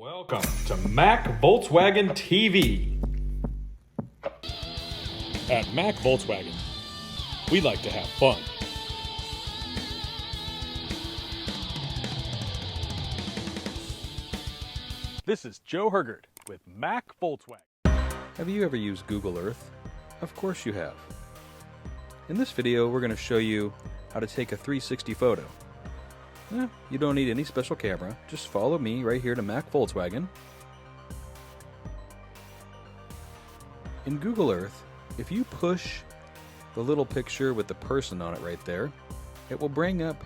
Welcome to Mac Volkswagen TV. At Mac Volkswagen, we like to have fun. This is Joe Hergert with Mac Volkswagen. Have you ever used Google Earth? Of course you have. In this video, we're going to show you how to take a 360 photo. You don't need any special camera. Just follow me right here to Mac Volkswagen. In Google Earth, if you push the little picture with the person on it right there, it will bring up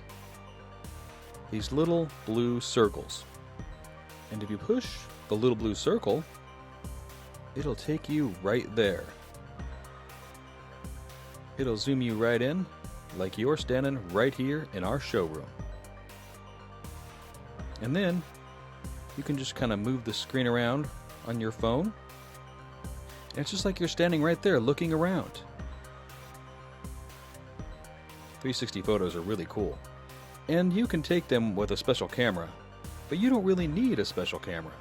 these little blue circles. And if you push the little blue circle, it'll take you right there. It'll zoom you right in, like you're standing right here in our showroom. And then you can just kind of move the screen around on your phone. And it's just like you're standing right there looking around. 360 photos are really cool. And you can take them with a special camera, but you don't really need a special camera.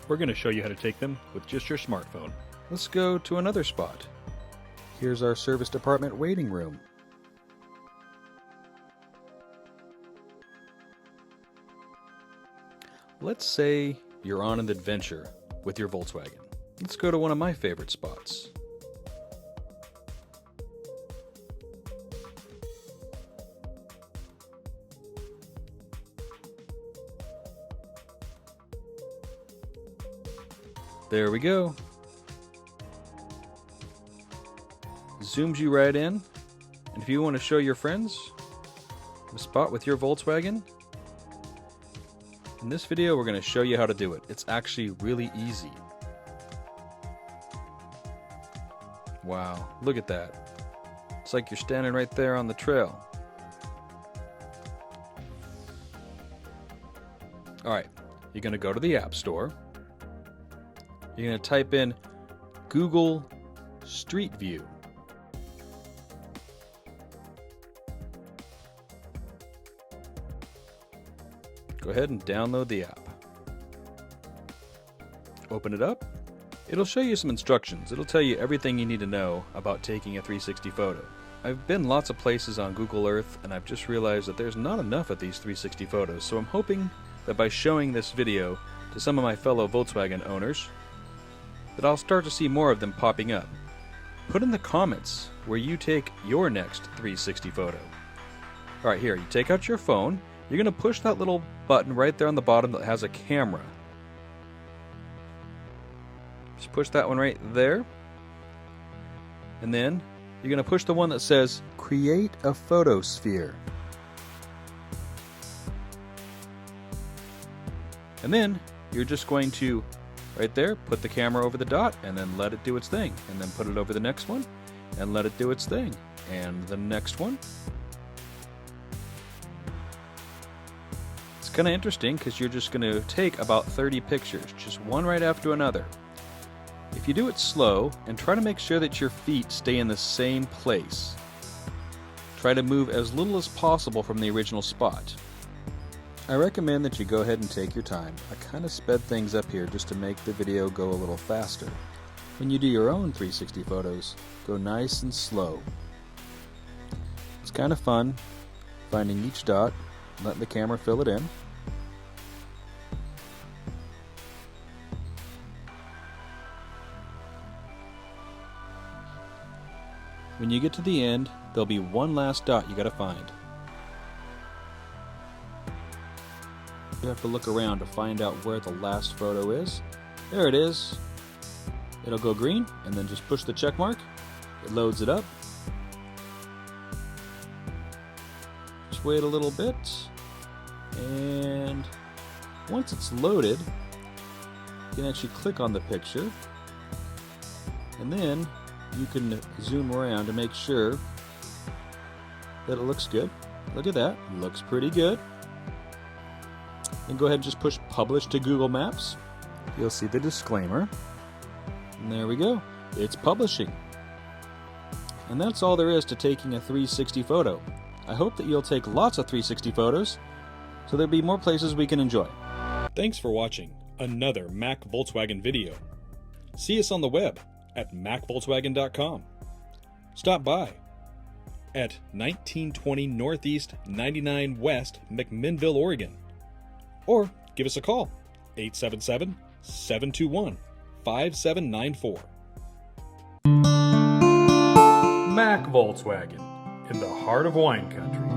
We're going to show you how to take them with just your smartphone. Let's go to another spot. Here's our service department waiting room. Let's say you're on an adventure with your Volkswagen. Let's go to one of my favorite spots. There we go. Zooms you right in. And if you want to show your friends the spot with your Volkswagen, in this video we're going to show you how to do it. It's actually really easy. Wow, look at that. It's like you're standing right there on the trail. Alright, you're going to go to the App Store. You're going to type in Google Street View. Go ahead and download the app. Open it up. It'll show you some instructions. It'll tell you everything you need to know about taking a 360 photo. I've been lots of places on Google Earth, and I've just realized that there's not enough of these 360 photos, so I'm hoping that by showing this video to some of my fellow Volkswagen owners, that I'll start to see more of them popping up. Put in the comments where you take your next 360 photo. Alright, here, you take out your phone. You're going to push that little button right there on the bottom that has a camera. Just push that one right there. And then you're going to push the one that says Create a Photosphere. And then you're just going to, right there, put the camera over the dot and then let it do its thing. And then put it over the next one and let it do its thing. And the next one. It's kind of interesting because you're just going to take about 30 pictures, just one right after another. If you do it slow and try to make sure that your feet stay in the same place, try to move as little as possible from the original spot. I recommend that you go ahead and take your time. I kind of sped things up here just to make the video go a little faster. When you do your own 360 photos, go nice and slow. It's kind of fun finding each dot, letting the camera fill it in. When you get to the end, there'll be one last dot you gotta find. You have to look around to find out where the last photo is. There it is. It'll go green, and then just push the check mark. It loads it up. Just wait a little bit. And once it's loaded, you can actually click on the picture. And then you can zoom around to make sure that it looks good. Look at that. It looks pretty good. And go ahead and just push Publish to Google Maps. You'll see the disclaimer. And there we go. It's publishing. And that's all there is to taking a 360 photo. I hope that you'll take lots of 360 photos so there'll be more places we can enjoy. Thanks for watching. another Mac Volkswagen video. See us on the web at macvolkswagen.com. Stop by at 1920 Northeast 99 West, McMinnville, Oregon. Or give us a call, 877-721-5794. Mac Volkswagen, in the heart of wine country.